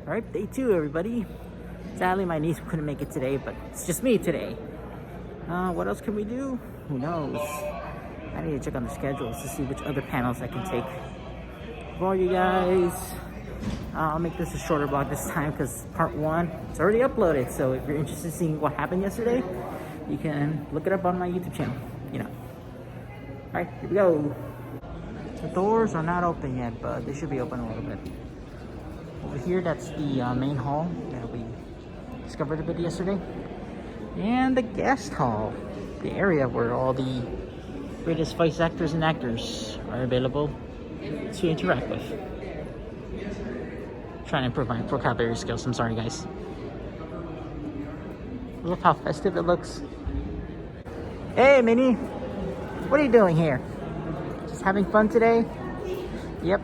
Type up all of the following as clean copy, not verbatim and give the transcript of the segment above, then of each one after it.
All right, day 2, everybody. Sadly, my niece couldn't make it today, but it's just me today. What else can we do? Who knows? I need to check on the schedules to see which other panels I can take for you guys. I'll make this a shorter vlog this time because part 1 it's already uploaded. So if you're interested in seeing what happened yesterday, you can look it up on my YouTube channel. You know. All right, here we go. The doors are not open yet, but they should be open a little bit. Over here, that's the main hall that we discovered a bit yesterday. And the guest hall, the area where all the greatest voice actors and actors are available to interact with. Trying to improve my vocabulary skills. I'm sorry, guys. Look how festive it looks. Hey, Minnie. What are you doing here? Just having fun today? Yep.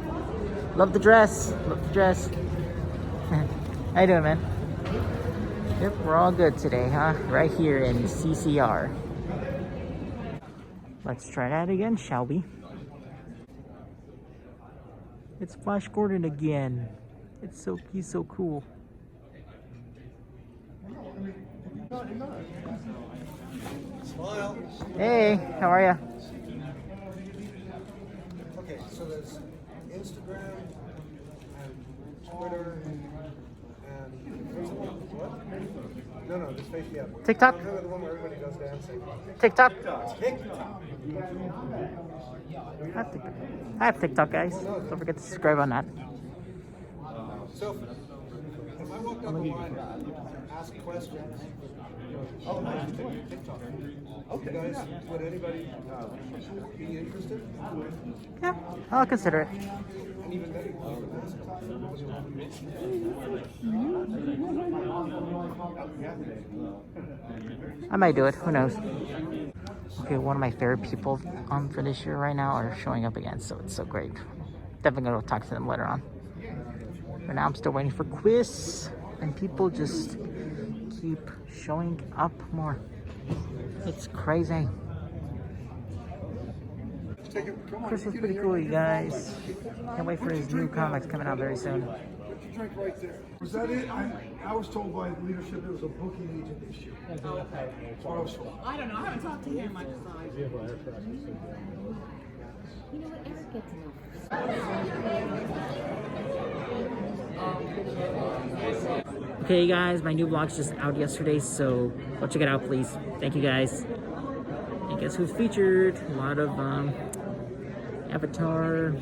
Love the dress. Love the dress. How you doing, man? Yep, we're all good today, huh? Right here in CCR. Let's try that again, shall we? It's Flash Gordon again. He's so cool. Smile. Hey, how are ya? Okay, so there's Instagram and Twitter and what? No, this Facebook. Yeah. TikTok? I'm the one where everybody does dancing. TikTok? TikTok. I have TikTok, guys. Don't forget to subscribe on that. So, if I walk down the line, ask questions. Oh, nice. TikTok. Okay, guys, would anybody be interested? Yeah, I'll consider it. And even better, I might do it. Who knows? Okay, one of my favorite people for this year right now are showing up again, so it's so great. Definitely gonna talk to them later on. For now, I'm still waiting for quiz, and people just keep showing up more. It's crazy. Chris was pretty cool, you guys. Can't wait for his new comics coming out very soon. Drink right there. Was that it? I was told by leadership it was a booking agent issue. That's what I was told. I don't know. I haven't talked to him. I just You know what? Eric gets enough. Okay, guys, my new vlog's just out yesterday, so go check it out, please. Thank you, guys. And guess who's featured? A lot of Avatar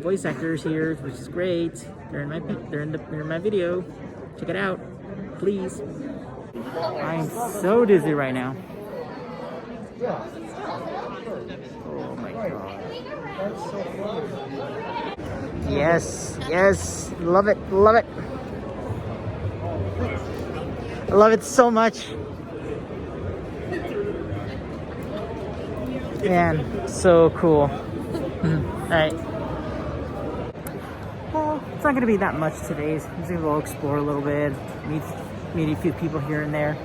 voice actors here, which is great. They're in my video. Check it out, please. I'm so dizzy right now. Oh my god. Yes, love it. I love it so much. Man, so cool. Alright. Well, it's not going to be that much today. I'm just going to go explore a little bit, meet a few people here and there.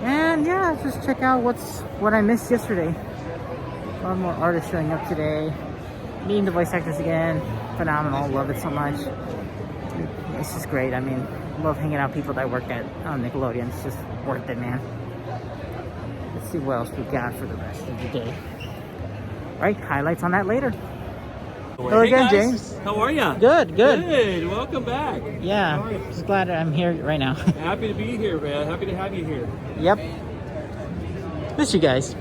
And yeah, just check out what I missed yesterday. A lot more artists showing up today. Meeting the voice actors again. Phenomenal. Love it so much. It's just great. I mean, love hanging out with people that work at Nickelodeon. It's just worth it, man. Let's see what else we got for the rest of the day. Right, highlights on that later. Hello again, guys. James. How are ya? Good. Good. Welcome back. Yeah, just glad I'm here right now. Happy to be here, man. Happy to have you here. Yep. Miss you guys.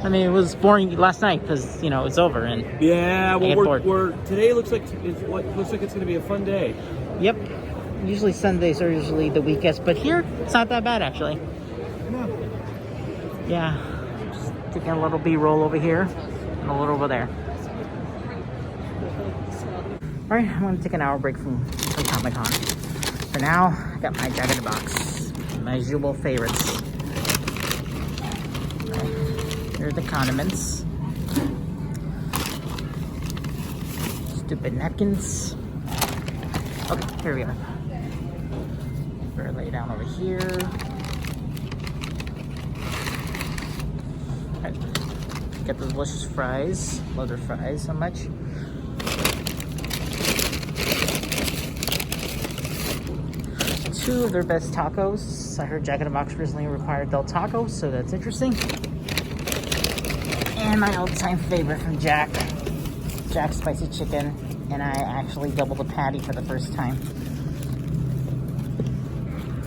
I mean, it was boring last night because it's over and Yeah. Well, we're today looks like it's going to be a fun day. Yep. Usually Sundays are usually the weakest, but here it's not that bad actually. Yeah. Just taking a little B-roll over here and a little over there. All right, I'm gonna take an hour break from Comic-Con. For now, I got my Jack in the Box, my usual favorites. Okay. Here are the condiments. Stupid napkins. Okay, here we are. We're gonna lay it down over here. All right. Get the delicious fries. Love their fries so much. 2 of their best tacos. I heard Jack in the Box originally required Del Taco, so that's interesting. And my all-time favorite from Jack's Spicy Chicken. And I actually doubled the patty for the first time.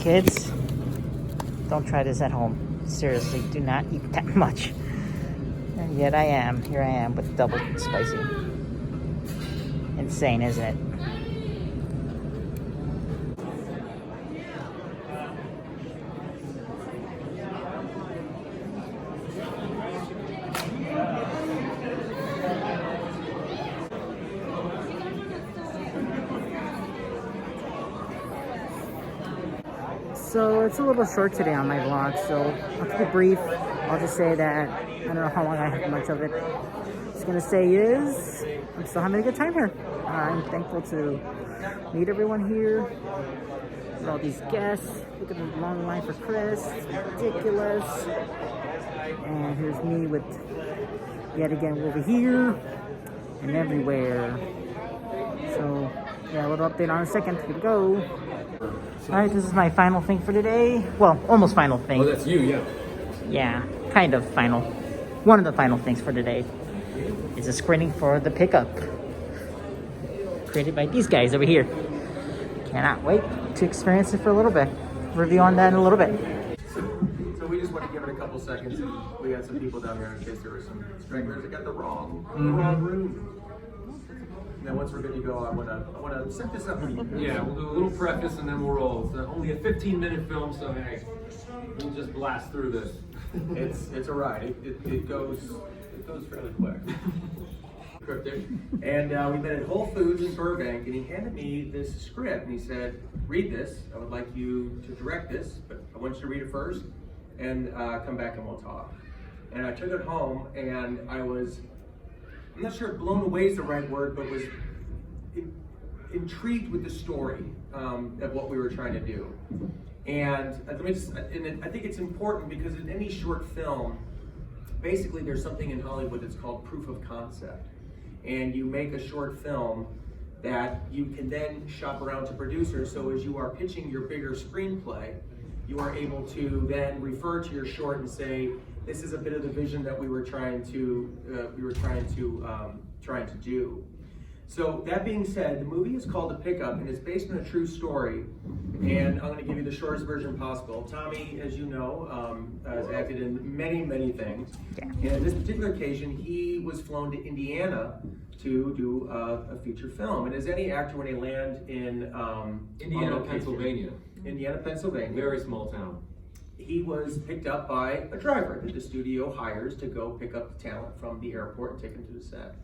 Kids, don't try this at home. Seriously, do not eat that much. And yet here I am with double spicy. Insane, isn't it? So it's a little short today on my vlog, so I'll keep it brief. I'll just say that I don't know how long I have much of it. What I'm gonna say is I'm still having a good time here. I'm thankful to meet everyone here, with all these guests. Look at the long line for Chris, it's ridiculous. And here's me with yet again over here and everywhere. So yeah, a little update on a second. Here we go. Alright, this is my final thing for today. Well, almost final thing. Oh, that's you, yeah. Yeah, kind of final. One of the final things for today is a screening for The Pickup. Created by these guys over here. Cannot wait to experience it for a little bit. Review on that in a little bit. So we just want to give it a couple seconds. We had some people down here in case there were some stragglers that got the wrong room. And then once we're good to go, I want to set this up for you. Yeah, we'll do a little preface and then we'll roll. It's only a 15-minute film, so hey, we'll just blast through this. It's a ride. It goes fairly quick. Cryptic. And we met at Whole Foods in Burbank, and he handed me this script, and he said, "Read this. I would like you to direct this, but I want you to read it first, and come back and we'll talk." And I took it home, and I was, I'm not sure if blown away is the right word, but was intrigued with the story of what we were trying to do. And I think it's important because in any short film, basically there's something in Hollywood that's called proof of concept. And you make a short film that you can then shop around to producers. So as you are pitching your bigger screenplay, you are able to then refer to your short and say, this is a bit of the vision that we were trying to do. So that being said, the movie is called The Pickup, and it's based on a true story. And I'm going to give you the shortest version possible. Tommy, as you know, has acted in many things. And in this particular occasion, he was flown to Indiana to do a feature film. And as any actor, when they land in Indiana, Pennsylvania. Indiana, Pennsylvania. Very small town. He was picked up by a driver that the studio hires to go pick up the talent from the airport and take him to the set.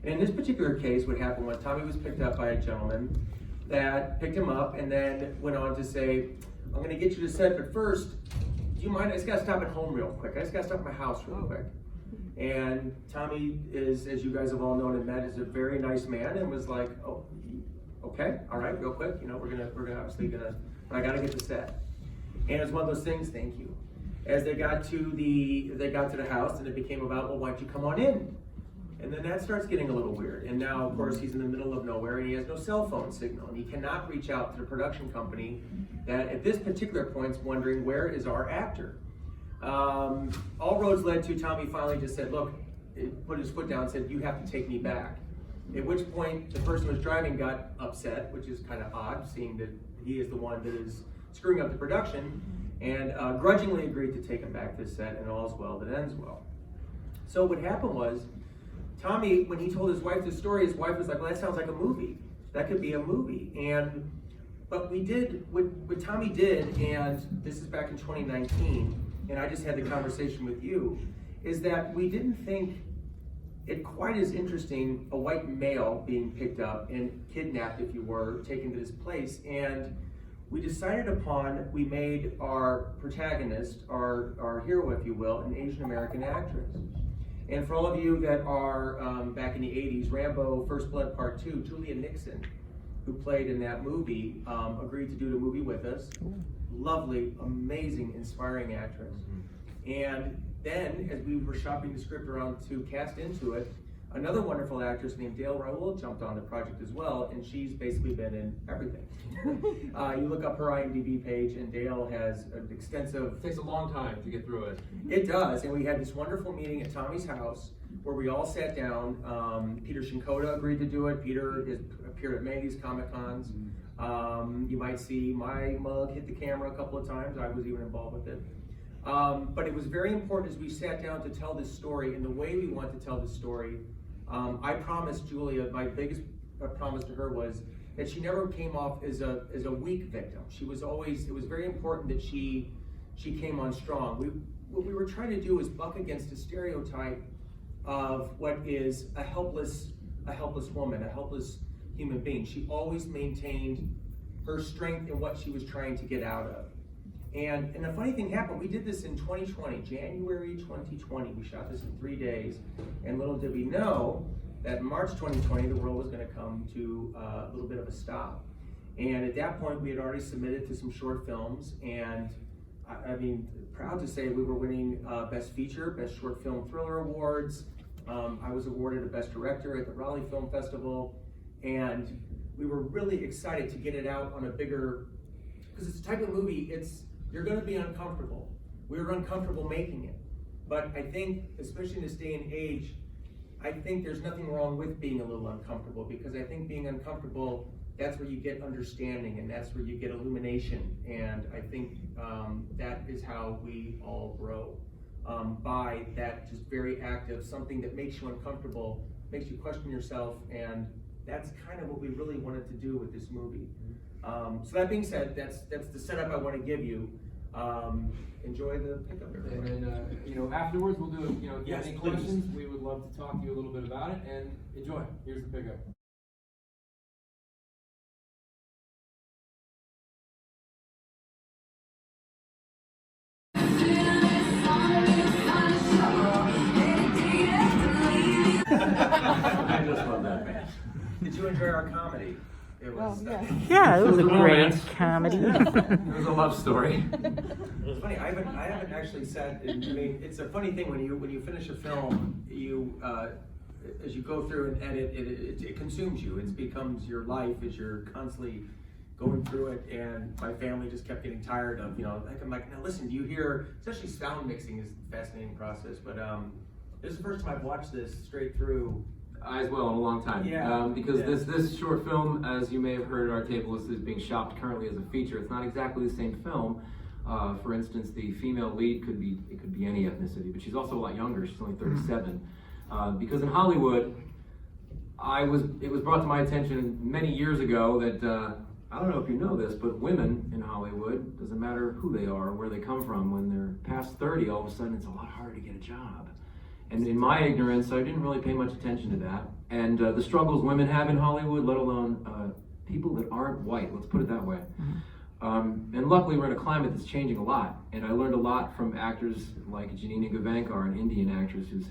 And in this particular case, what happened was Tommy was picked up by a gentleman that picked him up and then went on to say, I'm gonna get you to set, but first, do you mind, I just gotta stop at home real quick. I just gotta stop at my house real quick. And Tommy is, as you guys have all known and met, is a very nice man and was like, oh, okay, all right, real quick. You know, we're gonna obviously but I gotta get the set. And it's one of those things, thank you. As they got to the house and it became about, well, why don't you come on in? And then that starts getting a little weird. And now, of course, he's in the middle of nowhere and he has no cell phone signal. And he cannot reach out to the production company that at this particular point is wondering, where is our actor? All roads led to Tommy finally just said, look, put his foot down and said, you have to take me back. At which point the person who was driving got upset, which is kind of odd, seeing that he is the one that is screwing up the production, and grudgingly agreed to take him back to the set, and all's well that ends well. So what happened was, Tommy, when he told his wife the story, his wife was like, well, that sounds like a movie. That could be a movie. But we did, what Tommy did, and this is back in 2019, and I just had the conversation with you, is that we didn't think it quite as interesting, a white male being picked up and kidnapped, if you were, taken to this place. And we decided upon, we made our protagonist, our hero, if you will, an Asian American actress. And for all of you that are back in the 80s, Rambo First Blood Part 2, Julia Nixon, who played in that movie, agreed to do the movie with us. Lovely, amazing, inspiring actress. And then, as we were shopping the script around to cast into it, Another wonderful actress named Dale Raoul jumped on the project as well, and she's basically been in everything. You look up her IMDb page, and Dale has an extensive... It takes a long time to get through it. It does, and we had this wonderful meeting at Tommy's house where we all sat down. Peter Shinkoda agreed to do it. Peter has appeared at many of these Comic-Cons. You might see my mug hit the camera a couple of times. I was even involved with it. But it was very important as we sat down to tell this story, and the way we want to tell this story. I promised Julia, my biggest promise to her was that she never came off as a weak victim. She was always, it was very important that she came on strong. What we were trying to do is buck against a stereotype of what is a helpless woman, a helpless human being. She always maintained her strength in what she was trying to get out of. And a funny thing happened. We did this in 2020, January 2020. We shot this in 3 days. And little did we know that in March 2020, the world was going to come to a little bit of a stop. And at that point, we had already submitted to some short films. And I mean, proud to say we were winning Best Feature, Best Short Film Thriller Awards. I was awarded a Best Director at the Raleigh Film Festival. And we were really excited to get it out on a bigger, because it's a type of movie, you're going to be uncomfortable. We were uncomfortable making it. But I think, especially in this day and age, I think there's nothing wrong with being a little uncomfortable, because I think being uncomfortable, that's where you get understanding, and that's where you get illumination. And I think that is how we all grow, by that just very active, something that makes you uncomfortable, makes you question yourself, and that's kind of what we really wanted to do with this movie. So that being said, that's the setup I want to give you. Enjoy the pickup, everybody. And then, afterwards we'll do, if you have Yes, any please. questions, we would love to talk to you a little bit about it, and enjoy. Here's the pickup. I just love that, man. Did you enjoy our comedy? It was. Yeah, it was a great Romance. comedy. It was a love story. It's funny. I haven't actually said. I mean, it's a funny thing when you finish a film, as you go through and edit, it consumes you. It becomes your life as you're constantly going through it. And my family just kept getting tired of, I'm like, now listen, do you hear? Especially sound mixing is a fascinating process. But this is the first time I've watched this straight through. I as well in a long time. Yeah. Because Yeah. this short film, as you may have heard at our table, is being shopped currently as a feature. It's not exactly the same film. For instance, the female lead could be any ethnicity, but she's also a lot younger. She's only 37. Because in Hollywood, it was brought to my attention many years ago that I don't know if you know this, but women in Hollywood, doesn't matter who they are, where they come from, when they're past 30, all of a sudden it's a lot harder to get a job. And in my ignorance, I didn't really pay much attention to that. And the struggles women have in Hollywood, let alone people that aren't white, let's put it that way. And luckily we're in a climate that's changing a lot. And I learned a lot from actors like Janina Gavankar, an Indian actress who's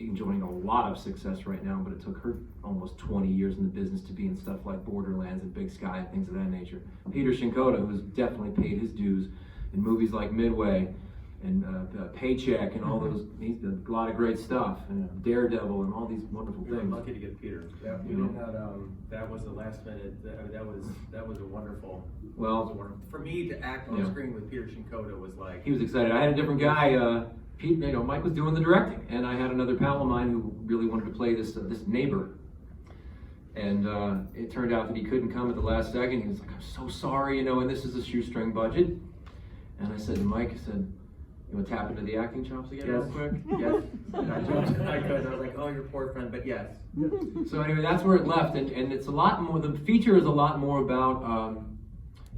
enjoying a lot of success right now, but it took her almost 20 years in the business to be in stuff like Borderlands and Big Sky and things of that nature. Peter Shinkoda, who's definitely paid his dues in movies like Midway, and Paycheck and all those, he's done a lot of great stuff, and Daredevil and all these wonderful We were things. lucky to get Peter. Yeah, we did not. That was the last minute. That was a wonderful. Well, for me to act on screen with Peter Shinkoda was like. he was excited. I had a different guy. Pete, Mike was doing the directing, and I had another pal of mine who really wanted to play this neighbor. And it turned out that he couldn't come at the last second. He was like, "I'm so sorry, and this is a shoestring budget." And I said to Mike, "You want to tap into the acting chops again real quick?" Yes. I could. I was like, "Oh, your poor friend," but yes. So anyway, that's where it left, and it's a lot more. The feature is a lot more about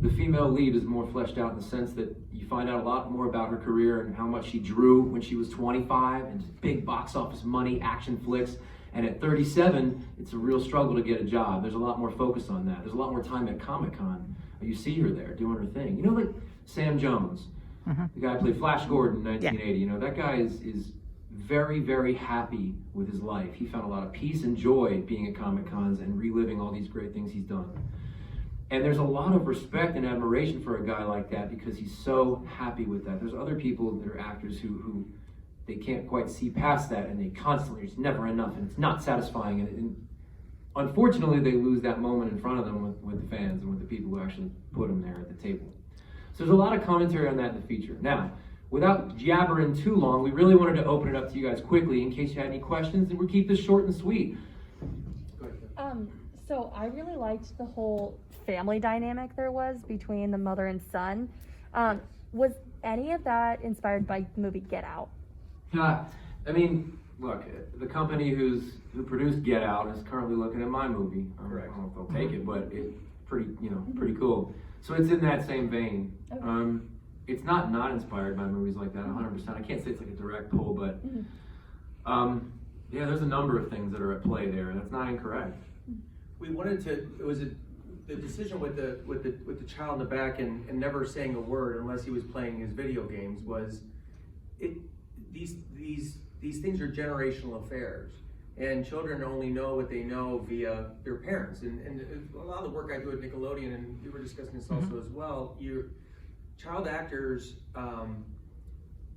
the female lead is more fleshed out in the sense that you find out a lot more about her career and how much she drew when she was 25 and big box office money, action flicks. And at 37, it's a real struggle to get a job. There's a lot more focus on that. There's a lot more time at Comic-Con. You see her there doing her thing. Like Sam Jones, the guy who played Flash Gordon in 1980. That guy is very, very happy with his life. He found a lot of peace and joy being at Comic-Cons and reliving all these great things he's done. And there's a lot of respect and admiration for a guy like that because he's so happy with that. There's other people that are actors who they can't quite see past that, and they constantly, it's never enough, and it's not satisfying, and unfortunately they lose that moment in front of them with the fans and with the people who actually put them there at the table. So there's a lot of commentary on that in the feature. Now, without jabbering too long, we really wanted to open it up to you guys quickly in case you had any questions, and we'll keep this short and sweet. Go ahead. So I really liked the whole family dynamic there was between the mother and son. Was any of that inspired by the movie Get Out? I mean, look, the company who produced Get Out is currently looking at my movie. Correct. I don't know if they'll take it, but it's pretty cool. So it's in that same vein. Okay. It's not inspired by movies like that 100%. I can't say it's like a direct pull, but yeah, there's a number of things that are at play there. That's not incorrect. We wanted to. It was the decision with the child in the back and never saying a word unless he was playing his video games was it. These things are generational affairs, and children only know what they know via their parents. And a lot of the work I do at Nickelodeon, and we were discussing this also as well. Child actors,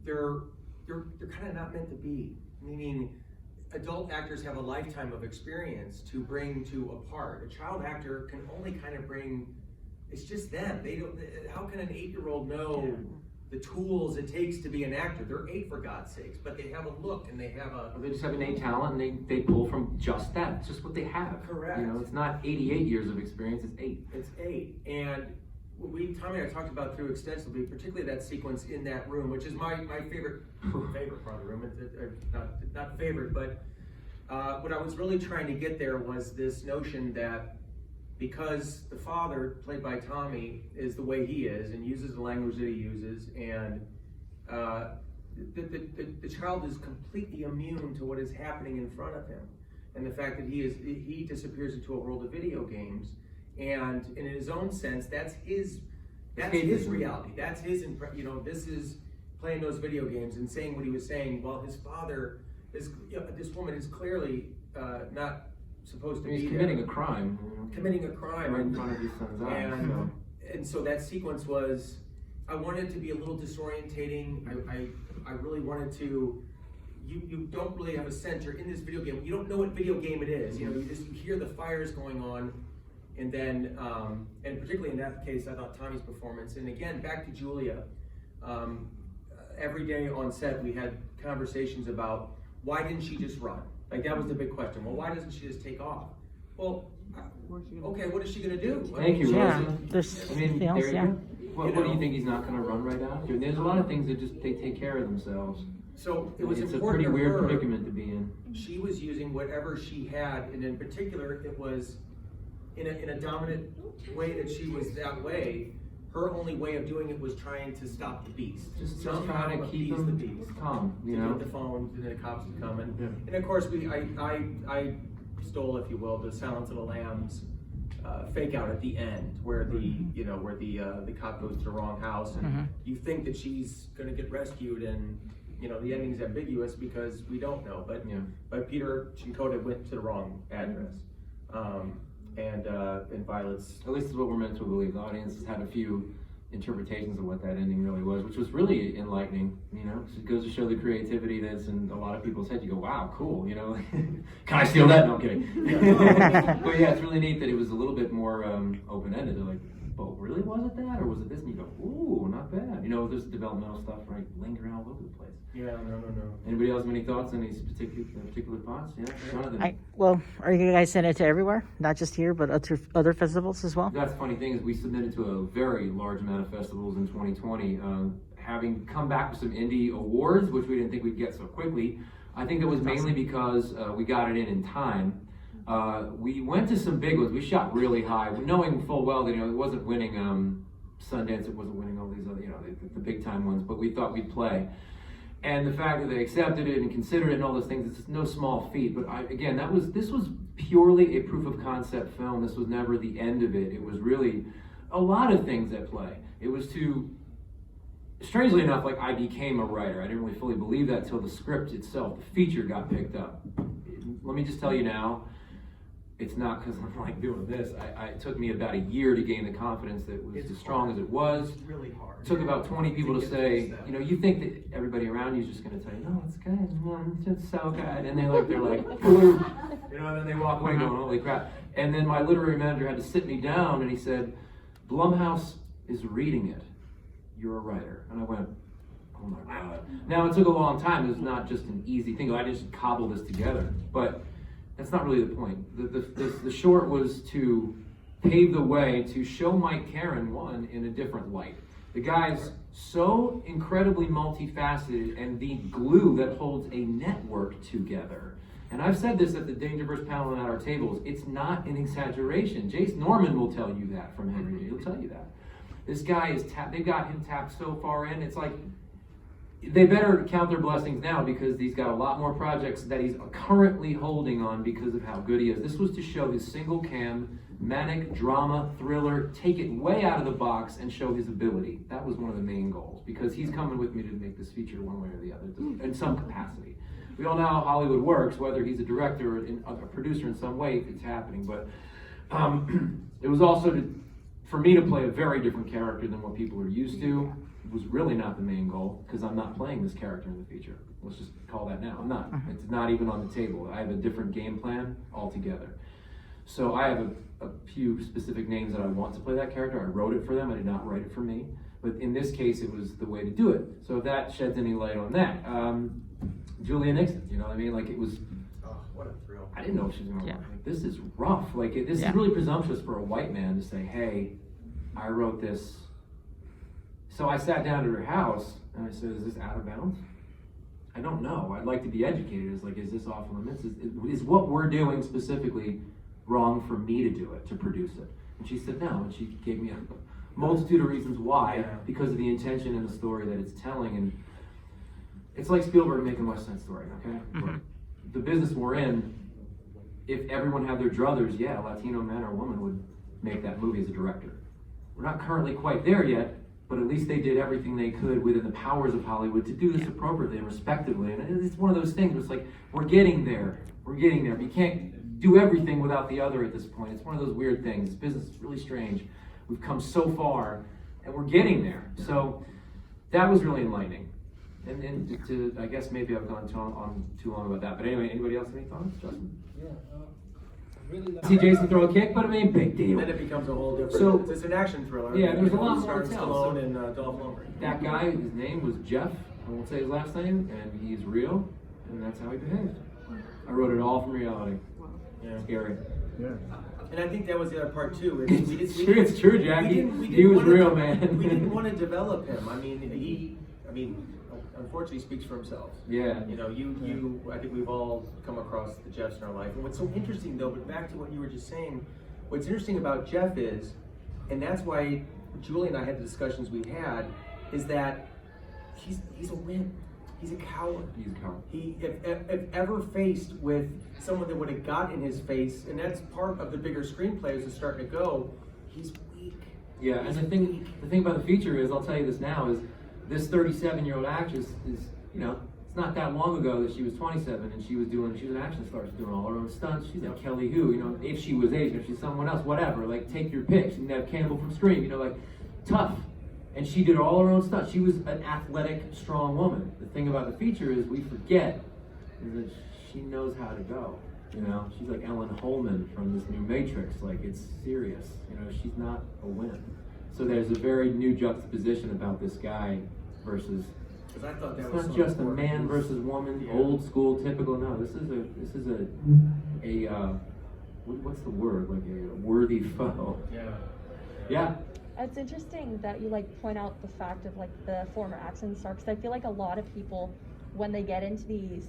they're kind of not meant to be. Meaning, adult actors have a lifetime of experience to bring to a part. A child actor can only kind of bring. It's just them. They don't. How can an 8-year-old know the tools it takes to be an actor? They're 8 for God's sakes, but they have a look and they have a. They just have innate talent, and they pull from just that. It's just what they have. Correct. It's not 88 years of experience. It's 8. It's 8, and Tommy and I talked about through extensively, particularly that sequence in that room, which is my favorite part of the room. It's not favorite, but what I was really trying to get there was this notion that because the father, played by Tommy, is the way he is and uses the language that he uses, and the child is completely immune to what is happening in front of him, and the fact that he disappears into a world of video games. And in his own sense, that's his reality. That's his, this is playing those video games and saying what he was saying while his father is, this woman is clearly not supposed to be committing a crime. Committing a crime. Right in front of his son's eyes. And so that sequence was, I wanted it to be a little disorientating. I really wanted to, you don't really have a sense. You're in this video game. You don't know what video game it is. You hear the fires going on. And then, and particularly in that case, I thought Tommy's performance, and again, back to Julia, every day on set we had conversations about why didn't she just run? Like that was the big question. Well, why doesn't she just take off? Well, okay, what is she gonna do? Thank you, Yeah, Rosie. there's I mean, else, yeah. What do you think he's not gonna run right after? There's a lot of things that they take care of themselves. So it was It's a important pretty to weird her. predicament to be in. She was using whatever she had, and in particular, it was in a dominant way that she was that way. Her only way of doing it was trying to stop the beast. Just somehow trying to keep appease them the beast. calm, To get the phone, and the cops would come, and of course I stole, if you will, the Silence of the Lambs fake out at the end, where the cop goes to the wrong house, and you think that she's going to get rescued, and the ending's ambiguous because we don't know, but Peter Chinkota went to the wrong address, and Violet's. At least is what we're meant to believe. The audience has had a few interpretations of what that ending really was, which was really enlightening. It goes to show the creativity that's in a lot of people's heads. You go, wow, cool. Can I steal that? No, I'm kidding. But yeah, it's really neat that it was a little bit more open-ended. They're like, but really, was it that, or was it this? And you go, ooh, not bad. There's developmental stuff right lingering all over the place. Yeah, no. Anybody else have any thoughts on these particular thoughts? Yeah, Jonathan. Well, are you guys sending it to everywhere? Not just here, but other festivals as well? That's the funny thing is we submitted to a very large amount of festivals in 2020. Having come back with some indie awards, which we didn't think we'd get so quickly. I think it was mainly because we got it in time. We went to some big ones. We shot really high, knowing full well that it wasn't winning Sundance, it wasn't winning all these other the big time ones, but we thought we'd play. And the fact that they accepted it and considered it and all those things, it's no small feat. But this was purely a proof of concept film. This was never the end of it. It was really a lot of things at play. It was strangely enough, I became a writer. I didn't really fully believe that till the script itself, the feature got picked up. Let me just tell you now, it's not because I'm like doing this. It took me about a year to gain the confidence that it was as strong as it was. It's really hard. It took about 20 people to say, you know, you think that everybody around you is just going to tell you, no, it's good, it's so good. And they're like, you know, and then they walk away going, holy crap. And then my literary manager had to sit me down and he said, Blumhouse is reading it. You're a writer. And I went, oh my God. Now, it took a long time. It was not just an easy thing. I didn't just cobble this together. But that's not really the point. The short was to pave the way to show Mike Caron, one, in a different light. The guy's so incredibly multifaceted and the glue that holds a network together. And I've said this at the Dangerverse panel and at our tables, it's not an exaggeration. Jace Norman will tell you that from Henry. He'll tell you that. This guy is they've got him tapped so far in, it's like, they better count their blessings now because he's got a lot more projects that he's currently holding on because of how good he is. This was to show his single cam, manic, drama, thriller, take it way out of the box and show his ability. That was one of the main goals because he's coming with me to make this feature one way or the other in some capacity. We all know how Hollywood works, whether he's a director or a producer in some way, it's happening. But it was also for me to play a very different character than what people are used to. Was really not the main goal because I'm not playing this character in the feature. Let's just call that now. I'm not. It's not even on the table. I have a different game plan altogether. So I have a few specific names that I want to play that character. I wrote it for them. I did not write it for me. But in this case, it was the way to do it. So if that sheds any light on that. Julia Nixon, you know what I mean? Like it was, Oh, what a thrill. I didn't know she was going to Yeah. like, this is rough. Like this is really presumptuous for a white man to say, hey, I wrote this. So I sat down at her house and I said, is this out of bounds? I don't know. I'd like to be educated. It's like, is this off limits? Is what we're doing specifically wrong for me to do it, to produce it? And she said no. And she gave me a multitude of reasons why, because of the intention and the story that it's telling. And it's like Spielberg making West Side Story, okay? Mm-hmm. The business we're in, if everyone had their druthers, yeah, a Latino man or woman would make that movie as a director. We're not currently quite there yet, but at least they did everything they could within the powers of Hollywood to do this appropriately and respectively. And it's one of those things where it's like, we're getting there. We're getting there. But you can't do everything without the other at this point. It's one of those weird things. This business is really strange. We've come so far, and we're getting there. So that was really enlightening. And I guess maybe I've gone on too long about that. But anyway, anybody else have any thoughts? Justin? Yeah. Really See Jason throw a kick, but I mean, big deal. Then it becomes a whole different. So- it's an action thriller. Yeah, there's a lot more Starring to tell. Stallone So- and Dolph Lundgren. That guy, his name was Jeff. I won't say his last name, and he's real, and that's how he behaved. I wrote it all from reality. Yeah. Scary. And I think that was the other part too. Is It's true, Jackie. we He was wanna- real, man. We didn't want to develop him. I mean, unfortunately, speaks for himself. Yeah. You know, I think we've all come across the Jeffs in our life. And what's so interesting though, but back to what you were just saying, what's interesting about Jeff is, and that's why Julie and I had the discussions we had, is that he's a wimp. He's a coward. He's a coward. He, if ever faced with someone that would have got in his face, and that's part of the bigger screenplay as it's starting to go, he's weak. Yeah, and the thing about the feature is, I'll tell you this now, is this 37-year-old actress is, you know, it's not that long ago that she was 27 and she was an action star. She's doing all her own stunts. She's like Kelly Hu, you know, if she was Asian, if she's someone else, whatever. Like, take your pick. She didn't have Campbell from Scream, you know, like, tough. And she did all her own stuff. She was an athletic, strong woman. The thing about the feature is we forget is that she knows how to go. You know, she's like Ellen Holman from this new Matrix. Like, it's serious. You know, she's not a wimp. So there's a very new juxtaposition about this guy versus. Because I thought that It's was not so just a important. man versus woman, Yeah. old school, typical. No, this is a what's the word? Like a worthy foe. Yeah. It's interesting that you point out the fact of the former action star, because I feel like a lot of people, when they get into these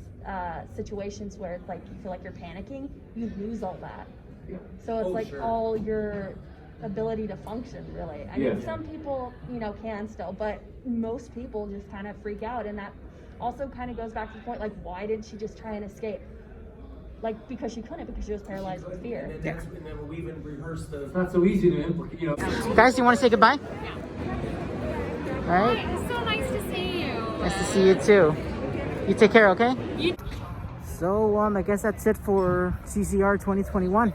situations where it's you feel like you're panicking, you lose all that. Yeah. So it's Sure. all your ability to function, really. I Yeah. mean, some people, can still, but most people just kind of freak out, and that also kind of goes back to the point, why didn't she just try and escape? Because she couldn't, because she was paralyzed with fear. And then we even rehearsed the. It's not so easy to implement, you know. Guys, do you want to say goodbye? All right. It's so nice to see you. Nice to see you too. You take care, okay? So, I guess that's it for CCR 2021.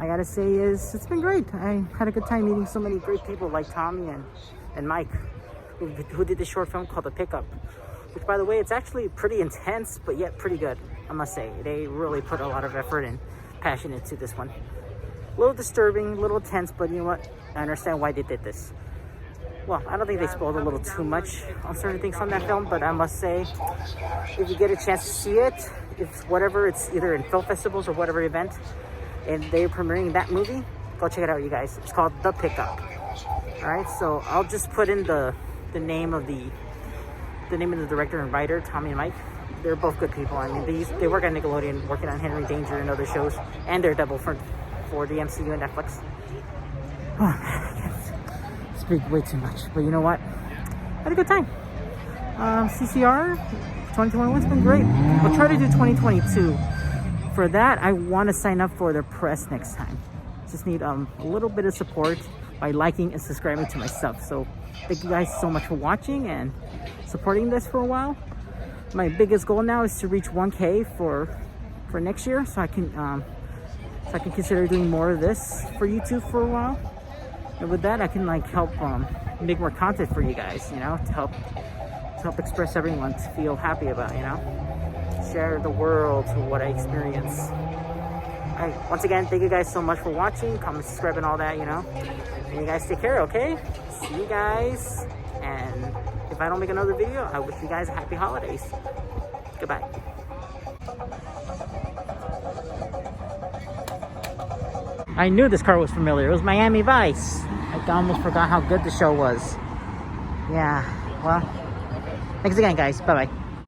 I gotta say is it's been great. I had a good time meeting so many great people like Tommy and Mike, who did this short film called The Pickup, which, by the way, it's actually pretty intense, but yet pretty good, I must say. They really put a lot of effort and passion into this one. A little disturbing, a little tense, but you know what? I understand why they did this. Well, I don't think they spoiled a little too much on certain things from that film, but I must say, if you get a chance to see it, it's either in film festivals or whatever event, and they're premiering that movie, go check it out, you guys. It's called The Pickup. All right, so I'll just put in the name of the director and writer, Tommy and Mike. They're both good people. I mean, they work at Nickelodeon, working on Henry Danger and other shows, and they're double for the MCU and Netflix. Oh man, I can't speak way too much, but you know what? I had a good time. CCR 2021's been great. I'll try to do 2022. For that, I want to sign up for the press next time. Just need a little bit of support by liking and subscribing to my stuff. So thank you guys so much for watching and supporting this for a while. My biggest goal now is to reach 1K for next year, so I can consider doing more of this for YouTube for a while. And with that, I can like help make more content for you guys, you know, to help express everyone to feel happy about, you know, share the world to what I experience. Alright, once again, thank you guys so much for watching, comment, subscribe, and all that, you know. And you guys take care, okay? See you guys, and if I don't make another video, I wish you guys a happy holidays. Goodbye. I knew this car was familiar. It was Miami Vice. I almost forgot how good the show was. Yeah, well, thanks again, guys. Bye-bye.